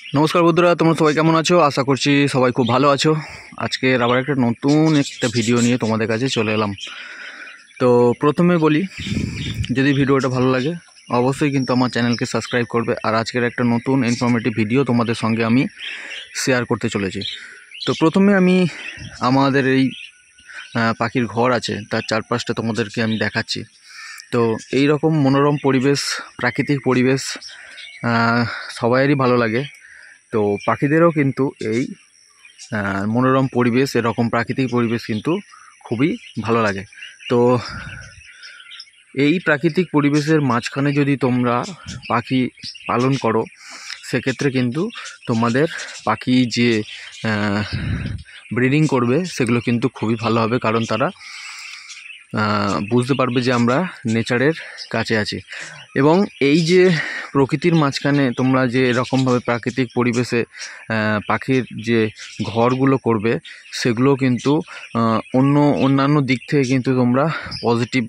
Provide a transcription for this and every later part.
নমস্কার বন্ধুরা, তোমরা সবাই কেমন আছো? আশা করছি সবাই খুব ভালো আছো। আজকের আবার একটা নতুন ভিডিও নিয়ে তোমাদের কাছে চলে এলাম। তো প্রথমে বলি, যদি ভিডিওটা ভালো লাগে অবশ্যই কিন্তু আমার চ্যানেলকে সাবস্ক্রাইব করবে। আর আজকের একটা নতুন ইনফরমেটিভ ভিডিও তোমাদের সঙ্গে আমি শেয়ার করতে চলেছি। তো প্রথমে আমি আমাদের এই পাখির ঘর আছে তার চারপাশটা তোমাদেরকে আমি দেখাচ্ছি। তো এই রকম মনোরম পরিবেশ, প্রাকৃতিক পরিবেশ সবাইয়েরই ভালো লাগে। তো পাখিদেরও কিন্তু এই মনোরম পরিবেশ, এরকম প্রাকৃতিক পরিবেশ কিন্তু খুবই ভালো লাগে। তো এই প্রাকৃতিক পরিবেশের মাঝখানে যদি তোমরা পাখি পালন করো, সেক্ষেত্রে কিন্তু তোমাদের পাখি যে ব্রিডিং করবে সেগুলো কিন্তু খুবই ভালো হবে, কারণ তারা বুঝতে পারবে যে আমরা নেচারের কাছে আছি। এবং এই যে প্রকৃতির মাঝখানে তোমরা যে এরকমভাবে প্রাকৃতিক পরিবেশে পাখির যে ঘরগুলো করবে, সেগুলো কিন্তু অন্যান্য দিক থেকে কিন্তু তোমরা পজিটিভ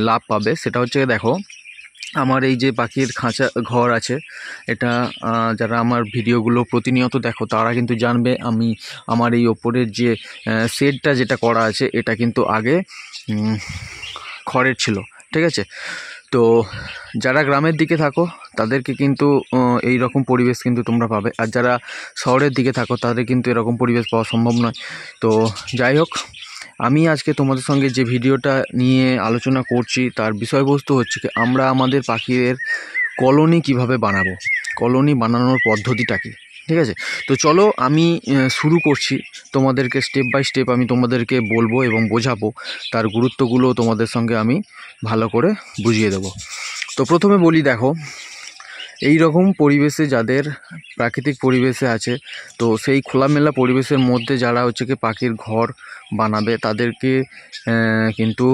লাভ পাবে। সেটা হচ্ছে, দেখো আমার এই যে পাখির খাঁচা ঘর আছে, এটা যারা আমার ভিডিওগুলো প্রতিনিয়ত দেখো তারা কিন্তু জানবে। আমি আমার এই ওপরের যে শেডটা যেটা করা আছে, এটা কিন্তু আগে খড়ের ছিল, ঠিক আছে। তো যারা গ্রামের দিকে থাকো তাদেরকে কিন্তু এই রকম পরিবেশ কিন্তু তোমরা পাবে, আর যারা শহরের দিকে থাকো তাদের কিন্তু এরকম পরিবেশ পাওয়া সম্ভব নয়। তো যাই হোক, আমি আজকে তোমাদের সঙ্গে যে ভিডিওটা নিয়ে আলোচনা করছি তার বিষয়বস্তু হচ্ছে কি, আমরা আমাদের পাখিদের কলোনি কিভাবে বানাবো, কলোনি বানানোর পদ্ধতিটা কি, ঠিক আছে। তো চলো আমি শুরু করছি। তোমাদেরকে স্টেপ বাই স্টেপ আমি তোমাদেরকে বলবো এবং বোঝাবো, তার গুরুত্বগুলো তোমাদের সঙ্গে আমি ভালো করে বুঝিয়ে দেবো। তো প্রথমে বলি, দেখো এই রকম পরিবেশে যাদের প্রাকৃতিক পরিবেশে আছে, তো সেই খোলামেলা পরিবেশের মধ্যে যারা হচ্ছে কি পাখির ঘর বানাবে, তাদেরকে কিন্তু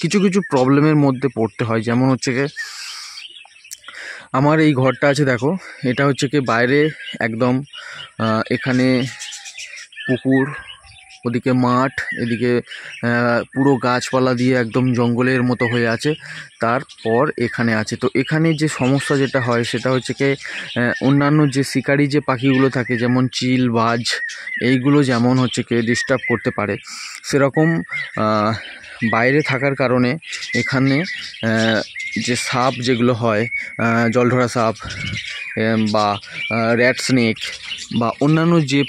কিছু কিছু প্রবলেমের মধ্যে পড়তে হয়। যেমন হচ্ছে কি, আমার এই ঘরটা আছে, দেখো এটা হচ্ছে কি বাইরে একদম, এখানে পুকুর, ওদিকে মাঠ, এদিকে পুরো গাছপালা দিয়ে একদম জঙ্গলের মতো হয়ে আছে। তারপর এখানে আছে, তো এখানে যে সমস্যা যেটা হয় সেটা হচ্ছে কি, অন্যান্য যে শিকারি যে পাখিগুলো থাকে, যেমন চিল, বাজ, এইগুলো যেমন হচ্ছে কি ডিস্টার্ব করতে পারে, সেরকম বাইরে থাকার কারণে এখানে যে সাপ যেগুলো হয়, জলঢোড়া সাপ বা র্যাট স্নেক বা অন্যান্য যে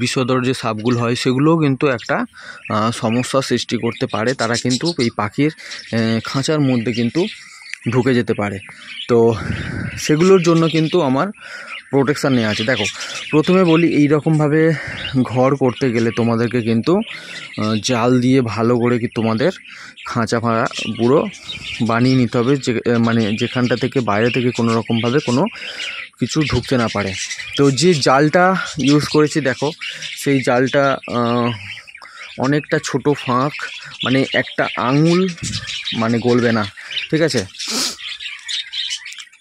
বিষধর যে সাপগুলো হয়, সেগুলোও কিন্তু একটা সমস্যা সৃষ্টি করতে পারে। তারা কিন্তু এই পাখির খাঁচার মধ্যে কিন্তু ঢুকে যেতে পারে। তো সেগুলোর জন্য কিন্তু আমার প্রোটেকশান নেওয়া আছে। দেখো প্রথমে বলি, এই রকমভাবে ঘর করতে গেলে তোমাদেরকে কিন্তু জাল দিয়ে ভালো করে কি তোমাদের খাঁচা ফাঁড়া পুরো বানিয়ে নিতে হবে, যে মানে যেখানটা থেকে বাইরে থেকে কোনো রকমভাবে কোনো কিছু ঢুকতে না পারে। তো যে জালটা ইউজ করেছি, দেখো সেই জালটা অনেকটা ছোট ফাঁক, মানে একটা আঙুল মানে গলবে না, ঠিক আছে,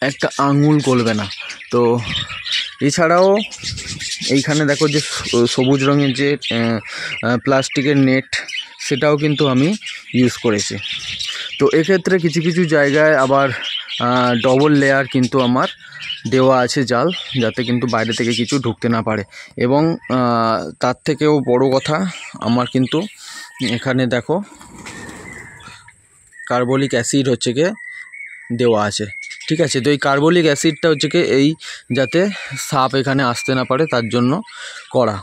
একটা আঙুল গলবে না। তো এছাড়াও এইখানে দেখো যে সবুজ রঙের যে প্লাস্টিকের নেট, সেটাও কিন্তু আমি ইউজ করেছি। তো এক্ষেত্রে কিছু কিছু জায়গায় আবার ডবল লেয়ার কিন্তু আমার দেওয়া আছে জাল, যাতে কিন্তু বাইরে থেকে কিছু ঢুকতে না পারে। এবং তার থেকেও বড় কথা, আমার কিন্তু এখানে দেখো কার্বলিক অ্যাসিড হচ্ছে গিয়ে দেওয়া আছে, ঠিক আছে। তো এই কার্বলিক অ্যাসিডটা হচ্ছে কি এই যাতে সাপ এখানে আসতে না পারে, তার জন্য করা।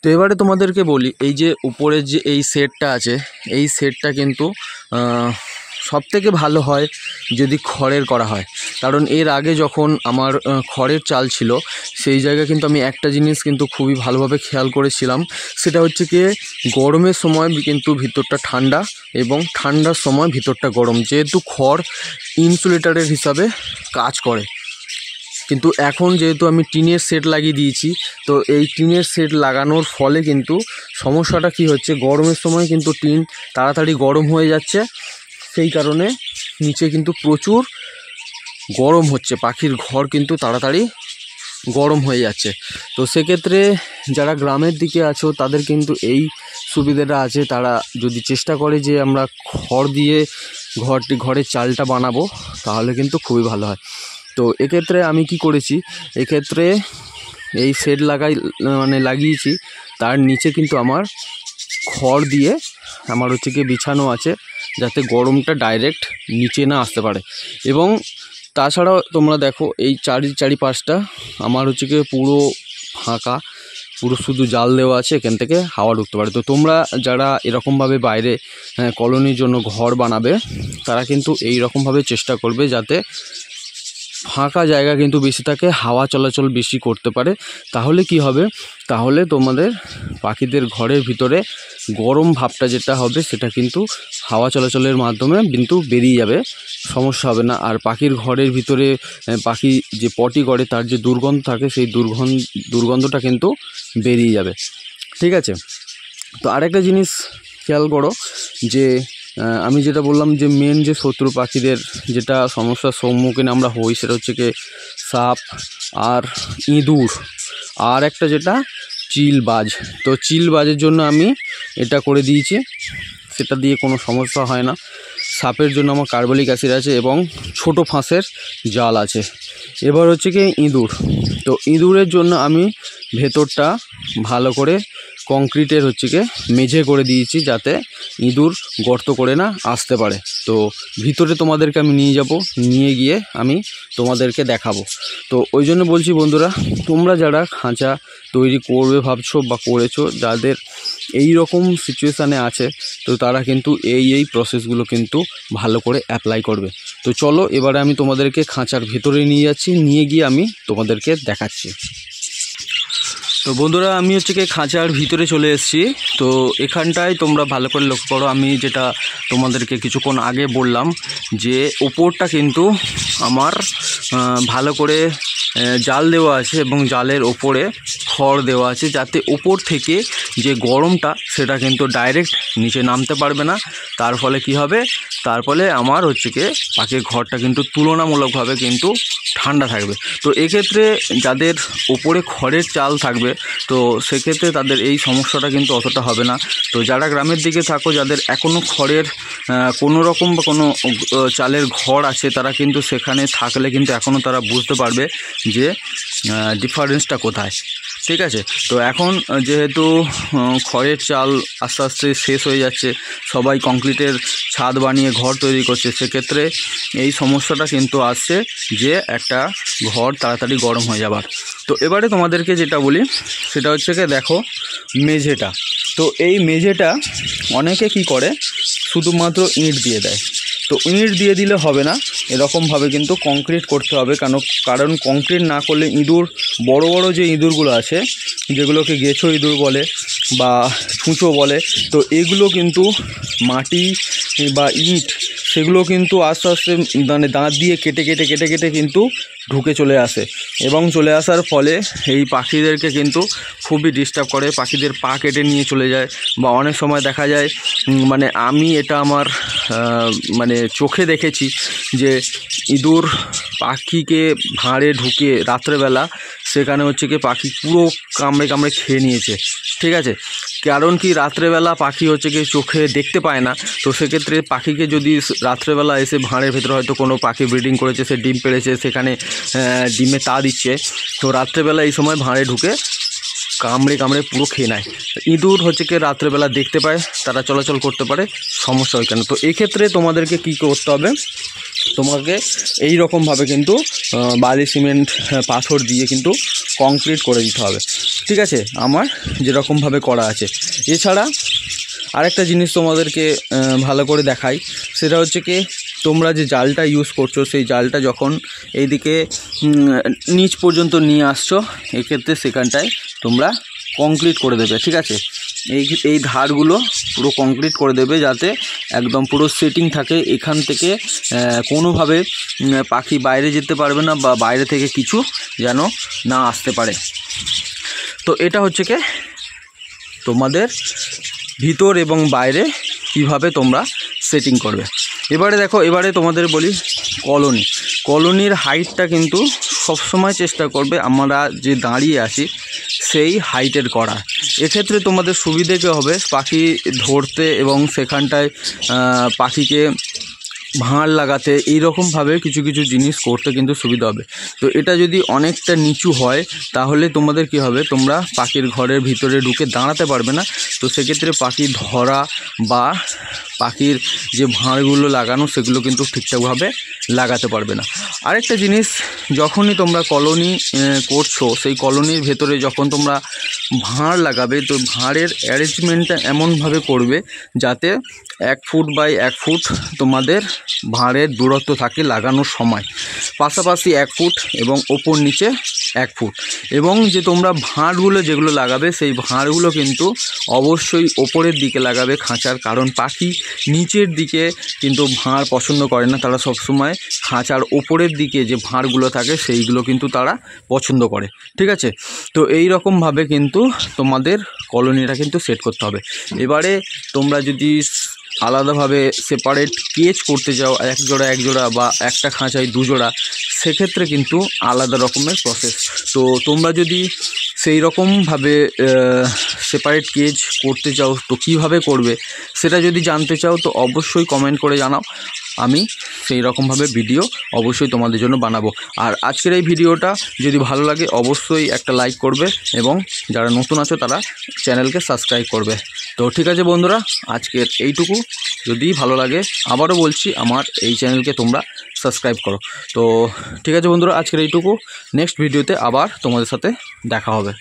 তো এবারে তোমাদেরকে বলি, এই যে উপরের যে এই সেটটা আছে, এই সেটটা কিন্তু সবথেকে ভালো হয় যদি খড়ের করা হয়। কারণ এর আগে যখন আমার খড়ের চাল ছিল, সেই জায়গায় কিন্তু আমি একটা জিনিস কিন্তু খুবই ভালোভাবে খেয়াল করেছিলাম, সেটা হচ্ছে কি গরমের সময় কিন্তু ভিতরটা ঠান্ডা এবং ঠান্ডার সময় ভিতরটা গরম, যেহেতু খড় ইনসুলেটরের হিসাবে কাজ করে। কিন্তু এখন যেহেতু আমি টিনের সেট লাগিয়ে দিয়েছি, তো এই টিনের সেট লাগানোর ফলে কিন্তু সমস্যাটা কি হচ্ছে, গরমের সময় কিন্তু টিন তাড়াতাড়ি গরম হয়ে যাচ্ছে, সেই কারণে নিচে কিন্তু প্রচুর গরম হচ্ছে, পাখির ঘর কিন্তু তাড়াতাড়ি গরম হয়ে যাচ্ছে। তো সেক্ষেত্রে যারা গ্রামের দিকে আছো তাদের কিন্তু এই সুবিধাটা আছে। তারা যদি চেষ্টা করে যে আমরা খড় দিয়ে ঘরের চালটা বানাবো, তাহলে কিন্তু খুবই ভালো হয়। তো এক্ষেত্রে আমি কি করেছি, এক্ষেত্রে এই শেড লাগিয়েছি, তার নিচে কিন্তু আমার খড় দিয়ে আমার হচ্ছে কি বিছানো আছে, যাতে গরমটা ডাইরেক্ট নিচে না আসতে পারে। এবং তাছাড়াও তোমরা দেখো এই চারিপাশটা আমার হচ্ছে কি পুরো ফাঁকা, পুরো শুধু জাল দেওয়া আছে, এখান থেকে হাওয়া ঢুকতে পারে। তো তোমরা যারা এরকমভাবে বাইরে কলোনির জন্য ঘর বানাবে, তারা কিন্তু এই রকমভাবে চেষ্টা করবে যাতে ফাঁকা জায়গা কিন্তু বেশি থাকে, হাওয়া চলাচল বেশি করতে পারে। তাহলে কি হবে, তাহলে তোমাদের পাখিদের ঘরের ভিতরে গরম ভাবটা যেটা হবে সেটা কিন্তু হাওয়া চলাচলের মাধ্যমে কিন্তু বেরিয়ে যাবে, সমস্যা হবে না। আর পাখির ঘরের ভিতরে পাখি যে পটি করে তার যে দুর্গন্ধ থাকে, সেই দুর্গন্ধটা কিন্তু বেরিয়ে যাবে, ঠিক আছে। তো আরেকটা জিনিস খেয়াল করো যে আমি যেটা বললাম যে মেন যে শত্রু পাখিদের যেটা সমস্যার সম্মুখীন আমরা হই, সেটা হচ্ছে কি সাপ আর ইঁদুর, আর একটা যেটা চিলবাজ। তো চিলবাজের জন্য আমি এটা করে দিয়েছি, সেটা দিয়ে কোনো সমস্যা হয় না। সাপের জন্য আমার কার্বলিক অ্যাসিড আছে এবং ছোট ফাঁসের জাল আছে। এবার হচ্ছে কি ইঁদুর, তো ইঁদুরের জন্য আমি ভেতরটা ভালো করে কংক্রিটের হচ্ছে কি মেঝে করে দিয়েছি, যাতে ইঁদুর গর্ত করে না আসতে পারে। তো ভিতরে তোমাদেরকে আমি নিয়ে গিয়ে আমি তোমাদেরকে দেখাবো। তো ওই জন্য বলছি বন্ধুরা, তোমরা যারা খাঁচা তৈরি করবে ভাবছো বা করেছো, যাদের এই রকম সিচুয়েশানে আছে, তো তারা কিন্তু এই প্রসেসগুলো কিন্তু ভালো করে অ্যাপ্লাই করবে। তো চলো এবারে আমি তোমাদেরকে খাঁচার ভেতরে নিয়ে যাচ্ছি, নিয়ে গিয়ে আমি তোমাদেরকে দেখাচ্ছি। তো বন্ধুরা, আমি হচ্ছে কি খাঁচার ভিতরে চলে এসেছি। তো এখানটায় তোমরা ভালো করে লক্ষ্য করো, আমি যেটা তোমাদেরকে কিছুক্ষণ আগে বললাম যে ওপরটা কিন্তু আমার ভালো করে জাল দেওয়া আছে এবং জালের ওপরে খড় দেওয়া আছে, যাতে ওপর থেকে যে গরমটা সেটা কিন্তু ডাইরেক্ট নিচে নামতে পারবে না। তার ফলে কি হবে, তার ফলে আমার হচ্ছে কি পাখির ঘরটা কিন্তু তুলনামূলকভাবে কিন্তু ঠান্ডা থাকবে। তো এক্ষেত্রে যাদের ওপরে খড়ের চাল থাকবে, তো সেক্ষেত্রে তাদের এই সমস্যাটা কিন্তু অতটা হবে না। তো যারা গ্রামের দিকে থাকো, যাদের এখনও খড়ের কোনো রকম বা কোনো চালের ঘর আছে, তারা কিন্তু সেখানে থাকলে কিন্তু এখনও তারা বুঝতে পারবে যে ডিফারেন্সটা কোথায়, ঠিক আছে। তো এখন যেহেতু খড়ের চাল আস্তে আস্তে শেষ হয়ে যাচ্ছে, সবাই কংক্রিটের ছাদ বানিয়ে ঘর তৈরি করছে, সেক্ষেত্রে এই সমস্যাটা কিন্তু আসছে যে একটা ঘর তাড়াতাড়ি গরম হয়ে যাবার। তো এবারে তোমাদেরকে যেটা বলি সেটা হচ্ছে কি দেখো মেঝেটা। তো এই মেঝেটা অনেকে কি করে, শুধুমাত্র ইঁট দিয়ে দেয়। তো ইঁট দিয়ে দিলে হবে না, এরকমভাবে কিন্তু কংক্রিট করতে হবে। কারণ কংক্রিট না করলে ইঁদুর, বড় বড় যে ইঁদুরগুলো আছে, যেগুলোকে গেছো ইঁদুর বলে বা ছুঁচো বলে, তো এগুলো কিন্তু মাটি বা ইঁট সেগুলো কিন্তু আস্তে আস্তে মানে দাঁত দিয়ে কেটে কিন্তু ঢুকে চলে আসে, এবং চলে আসার ফলে এই পাখিদেরকে কিন্তু খুবই ডিস্টার্ব করে, পাখিদের পা কেটে নিয়ে চলে যায়। বা অনেক সময় দেখা যায়, মানে আমি এটা আমার মানে চোখে দেখেছি যে ইঁদুর পাখিকে ভাঁড়ে ঢুকে রাত্রেবেলা সেখানে হচ্ছে কি পাখি পুরো কামড়ে খেয়ে নিয়েছে, ঠিক আছে। কারণ কি, রাত্রেবেলা পাখি হচ্ছে কি চোখে দেখতে পায় না। তো সেক্ষেত্রে পাখিকে যদি রাত্রেবেলা এসে ভাঁড়ের ভেতরে হয়তো কোনো পাখি ব্রিডিং করেছে, সে ডিম পেড়েছে, সেখানে ডিমে তা দিচ্ছে, তো রাত্রেবেলা এই সময় ভাঁড়ে ঢুকে কামড়ে পুরো খেয়ে নেয়। ইঁদুর হচ্ছে কি রাত্রেবেলা দেখতে পায়, তারা চলাচল করতে পারে, সমস্যা হয় কেন। তো এই ক্ষেত্রে তোমাদেরকে কী করতে হবে, তোমাকে এই রকমভাবে কিন্তু বালি সিমেন্ট পাথর দিয়ে কিন্তু কংক্রিট করে দিতে হবে, ঠিক আছে, আমার যেরকমভাবে করা আছে। এছাড়া আরেকটা জিনিস তোমাদেরকে ভালো করে দেখাই, সেটা হচ্ছে কি তোমরা যে জালটা ইউজ করছো, সেই জালটা যখন এইদিকে নিচ পর্যন্ত নিয়ে আসছো, এক্ষেত্রে সেখানটায় তোমরা কংক্রিট করে দেবে, ঠিক আছে। এই ধারগুলো পুরো কংক্রিট করে দেবে, যাতে একদম পুরো সেটিং থাকে। এখান থেকে কোনোভাবে পাখি বাইরে যেতে পারবে না, বা বাইরে থেকে কিছু যেন না আসতে পারে। তো এটা হচ্ছে কি তোমাদের ভিতর এবং বাইরে কিভাবে তোমরা সেটিং করবে। এবারে দেখো, এবারে তোমাদের বলি কলোনির হাইটটা কিন্তু সবসময় চেষ্টা করবে আমরা যে দাঁড়িয়ে আছি সেই হাইটের করা। এক্ষেত্রে তোমাদের সুবিধে কী হবে, পাখি ধরতে এবং সেখানটায় পাখিকে ভাঁড় লাগাতে এইরকমভাবে কিছু কিছু জিনিস করতে কিন্তু সুবিধা হবে। তো এটা যদি অনেকটা নিচু হয় তাহলে তোমাদের কি হবে, তোমরা পাখির ঘরের ভিতরে ঢুকে দাঁড়াতে পারবে না। তো সেক্ষেত্রে পাখি ধরা বা পাখির যে ভাঁড়গুলো লাগানো সেগুলো কিন্তু ঠিকঠাকভাবে লাগাতে পারবে না। আরেকটা জিনিস, যখনই তোমরা কলোনি করছো, সেই কলোনির ভেতরে যখন তোমরা ভাঁড় লাগাবে, তো ভাঁড়ের অ্যারেঞ্জমেন্টটা এমনভাবে করবে যাতে 1 ফুট বাই 1 ফুট তোমাদের ভাঁড়ের দূরত্ব থাকে লাগানোর সময়, পাশাপাশি 1 ফুট এবং ওপর নিচে 1 ফুট। এবং যে তোমরা ভাঁড়গুলো যেগুলো লাগাবে সেই ভাঁড়গুলো কিন্তু অবশ্যই ওপরের দিকে লাগাবে খাঁচার, কারণ পাখি নিচের দিকে কিন্তু ভাঁড় পছন্দ করে না, তারা সবসময় খাঁচার ওপরের দিকে যে ভাঁড়গুলো থাকে সেইগুলো কিন্তু তারা পছন্দ করে। ঠিক আছে, তো এই রকমভাবে কিন্তু তোমাদের কলোনিটা কিন্তু সেট করতে হবে। এবারে তোমরা যদি আলাদাভাবে সেপারেট কেজ করতে চাও, এক জোড়া বা একটা খাঁচায় 2 জোড়া, সেক্ষেত্রে কিন্তু আলাদা রকমের প্রসেস। তো তোমরা যদি সেই রকমভাবে সেপারেট কেজ করতে চাও তো কীভাবে করবে সেটা যদি জানতে চাও তো অবশ্যই কমেন্ট করে জানাও, আমি সেই রকমভাবে ভিডিও অবশ্যই তোমাদের জন্য বানাবো। আর আজকের এই ভিডিওটা যদি ভালো লাগে অবশ্যই একটা লাইক করবে এবং যারা নতুন আছো তারা চ্যানেলকে সাবস্ক্রাইব করবে। তো ঠিক আছে বন্ধুরা, আজকের এইটুকু। যদি ভালো লাগে আবারও বলছি, আমার এই চ্যানেলকে তোমরা সাবস্ক্রাইব করো। তো ঠিক আছে বন্ধুরা, আজকের এইটুকু। নেক্সট ভিডিওতে আবার তোমাদের সাথে দেখা হবে।